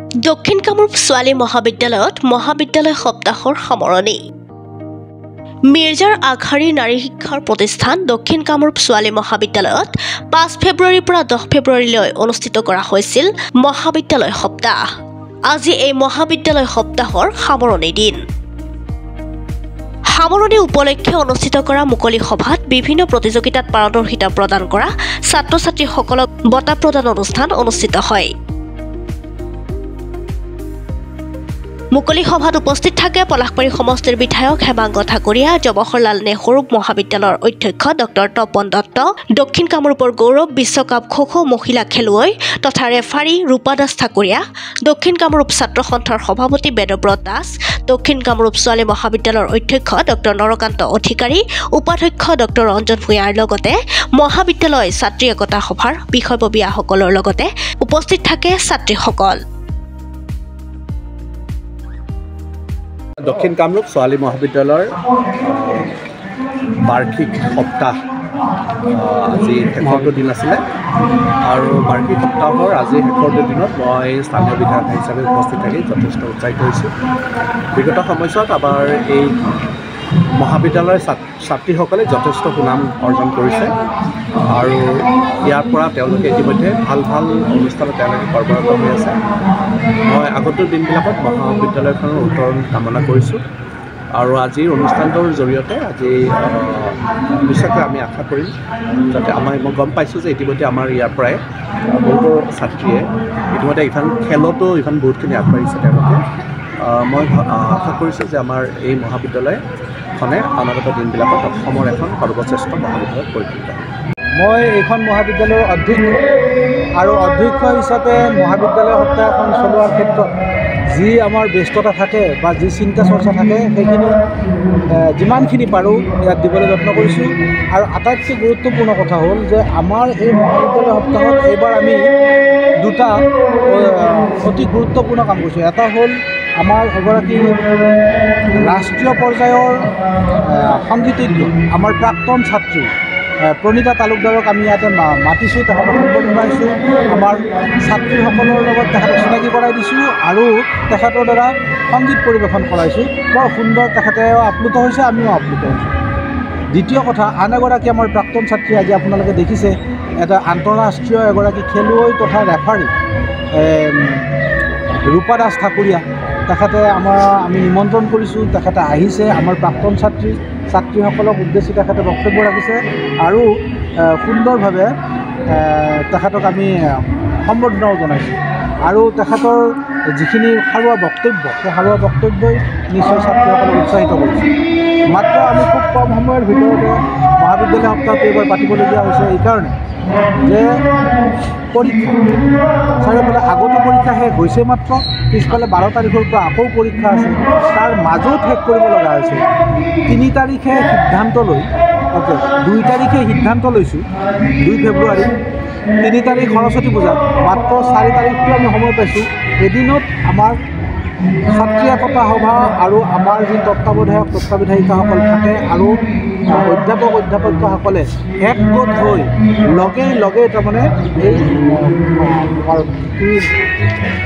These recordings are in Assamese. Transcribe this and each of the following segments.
দক্ষিণ কামৰূপ ছোৱালী মহাবিদ্যালয়ত মহাবিদ্যালয় সপ্তাহৰ সামৰণি। মিৰ্জাৰ আগশাৰীৰ নাৰী শিক্ষাৰ প্ৰতিষ্ঠান দক্ষিণ কামৰূপ ছোৱালী মহাবিদ্যালয়ত ৫ ফেব্ৰুৱাৰীৰ পৰা ১০ ফেব্ৰুৱাৰীলৈ অনুষ্ঠিত কৰা হৈছিল মহাবিদ্যালয় সপ্তাহ। আজি এই মহাবিদ্যালয় সপ্তাহৰ সামৰণি দিন। সামৰণি উপলক্ষে অনুষ্ঠিত কৰা মুকলি সভাত বিভিন্ন প্ৰতিযোগিতাত পাৰদৰ্শিতা প্ৰদান কৰা ছাত্ৰ-ছাত্ৰীসকলক বঁটা প্ৰদান অনুষ্ঠান অনুষ্ঠিত হয়। মুকলি সভাত উপস্থিত থাকে পলাশবাৰী সমষ্টিৰ বিধায়ক হেমাংগ ঠাকুৰীয়া, জৱাহৰলাল নেহৰু মহাবিদ্যালয়ৰ অধ্যক্ষ ডক্টৰ তপন দত্ত, দক্ষিণ কামৰূপৰ গৌৰৱ বিশ্বকাপ খো-খো মহিলা খেলুৱৈ তথা ৰেফাৰী ৰূপা দাস ঠাকুৰীয়া, দক্ষিণ কামৰূপ ছাত্ৰ সন্থাৰ সভাপতি বেদব্ৰত দাস, দক্ষিণ কামৰূপ ছোৱালী মহাবিদ্যালয়ৰ অধ্যক্ষ ডক্টৰ নৰকান্ত অধিকাৰী, উপাধ্যক্ষ ডক্টৰ ৰঞ্জন ভূঞাৰ লগতে মহাবিদ্যালয় ছাত্ৰী একতা সভাৰ বিষয়ববীয়াসকলৰ লগতে উপস্থিত থাকে ছাত্ৰীসকল। দক্ষিণ কামৰূপ ছোৱালী মহাবিদ্যালয়ৰ বাৰ্ষিক সপ্তাহ আজি শেষৰটো দিন আছিলে আৰু বাৰ্ষিক সপ্তাহৰ আজি শেষৰটো দিনত মই স্থানীয় বিধায়ক হিচাপে উপস্থিত থাকি যথেষ্ট উৎসাহিত হৈছোঁ। বিগত সময়ছোৱাত আমাৰ এই মহাবিদ্যালয়ৰ ছাত্ৰীসকলে যথেষ্ট সুনাম অৰ্জন কৰিছে আৰু ইয়াৰ পৰা তেওঁলোকে ইতিমধ্যে ভাল ভাল অনুষ্ঠানত তেওঁলোকে কৰ্মৰত হৈ আছে। মই আগন্তুক দিনবিলাকত মহাবিদ্যালয়খনৰ উত্তৰণ কামনা কৰিছোঁ আৰু আজিৰ অনুষ্ঠানটোৰ জৰিয়তে আজি নিশ্চয়কৈ আমি আশা কৰিম যাতে মই গম পাইছোঁ যে ইতিমধ্যে আমাৰ ইয়াৰ পৰাই বহুতো ছাত্ৰীয়ে ইতিমধ্যে খেলতো বহুতখিনি আগবাঢ়িছে। তেওঁলোকে মই আশা কৰিছোঁ যে আমাৰ এই মহাবিদ্যালয়খনে অনাগত দিনবিলাকত অসমৰ এখন সৰ্বশ্ৰেষ্ঠ মহাবিদ্যালয়ত পৰিণত হ'ব। মই এইখন মহাবিদ্যালয়ৰ অধ্যক্ষ আৰু অধ্যক্ষ হিচাপে মহাবিদ্যালয় সপ্তাহখন চলোৱাৰ ক্ষেত্ৰত যি আমাৰ ব্যস্ততা থাকে বা যি চিন্তা চৰ্চা থাকে সেইখিনি যিমানখিনি পাৰোঁ ইয়াত দিবলৈ যত্ন কৰিছোঁ। আৰু আটাইতকৈ গুৰুত্বপূৰ্ণ কথা হ'ল যে আমাৰ এই মহাবিদ্যালয় সপ্তাহত এইবাৰ আমি দুটা অতি গুৰুত্বপূৰ্ণ কাম কৰিছোঁ। এটা হ'ল আমাৰ এগৰাকী ৰাষ্ট্ৰীয় পৰ্যায়ৰ সংগীতজ্ঞ আমাৰ প্ৰাক্তন ছাত্ৰী প্ৰণীতা তালুকদাৰক আমি ইয়াতে মাতিছোঁ, তেখেতক সম্বৰ্ধনা জনাইছোঁ। আমাৰ ছাত্ৰীসকলৰ লগত তেখেতক চিনাকি কৰাই দিছোঁ আৰু তেখেতৰ দ্বাৰা সংগীত পৰিৱেশন কৰাইছোঁ। বৰ সুন্দৰ, তেখেতে আপ্লুত হৈছে, আমিও আপ্লুত হৈছোঁ। দ্বিতীয় কথা, আন এগৰাকী আমাৰ প্ৰাক্তন ছাত্ৰী আজি আপোনালোকে দেখিছে এটা আন্তঃৰাষ্ট্ৰীয় এগৰাকী খেলুৱৈ তথা ৰেফাৰী ৰূপা দাস ঠাকুৰীয়া, তেখেতে আমি নিমন্ত্ৰণ কৰিছোঁ, তেখেতে আহিছে। আমাৰ প্ৰাক্তন ছাত্ৰীসকলক উদ্দেশ্যি তেখেতে বক্তব্য ৰাখিছে আৰু সুন্দৰভাৱে তেখেতক আমি সম্বৰ্ধনাও জনাইছোঁ। আৰু তেখেতৰ যিখিনি সাৰুৱা বক্তব্য, সেই সাৰুৱা বক্তব্যই নিশ্চয় ছাত্ৰীসকলক উৎসাহিত কৰিছে। মাত্ৰ আমি খুব কম সময়ৰ ভিতৰতে মহাবিদ্যালয় সপ্তাহটো এইবাৰ পাতিবলগীয়া হৈছে এইকাৰণে যে পৰীক্ষা চাৰিওফালে আগতো পৰীক্ষা শেষ হৈছে মাত্ৰ, পিছফালে 12 তাৰিখৰ পৰা আকৌ পৰীক্ষা আছে, তাৰ মাজত শেষ কৰিব লগা হৈছে। 3 তাৰিখে সিদ্ধান্ত লৈ 2 তাৰিখে সিদ্ধান্ত লৈছোঁ 2 ফেব্ৰুৱাৰী, 3 তাৰিখ সৰস্বতী পূজা, মাত্ৰ 4 তাৰিখটো আমি সময় পাইছোঁ। এদিনত আমাৰ ছাত্ৰী একতা সভা আৰু আমাৰ যি তত্ত্বাৱধায়িকাসকল থাকে আৰু অধ্যাপকসকলে একগোট হৈ লগে তাৰমানে এই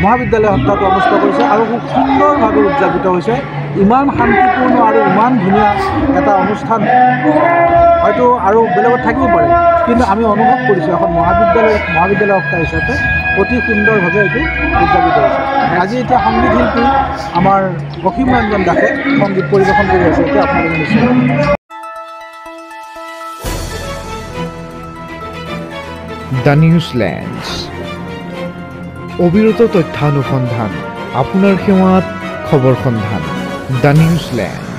মহাবিদ্যালয় সপ্তাহটো অনুষ্ঠিত কৰিছে আৰু খুব সুন্দৰভাৱে উদযাপিত হৈছে। ইমান শান্তিপূৰ্ণ আৰু ইমান ধুনীয়া এটা অনুষ্ঠান হয়তো আৰু বেলেগত থাকিব পাৰে, কিন্তু আমি অনুভৱ কৰিছোঁ এখন মহাবিদ্যালয় সপ্তাহ হিচাপে অতি সুন্দৰভাৱে এইটো উদযাপিত হৈছে। আজি এতিয়া সংগীত শিল্পী আমাৰ অসীম ৰঞ্জন দাসে সংগীত পৰিৱেশন কৰি আছে। এতিয়া আপোনালোকে নিশ্চয় দ্য নিউজলেণ্ডছ, অবিৰত তথ্যানুসন্ধান, আপোনাৰ সেৱাত খবৰ সন্ধান। দ্য নিউজলেণ্ড।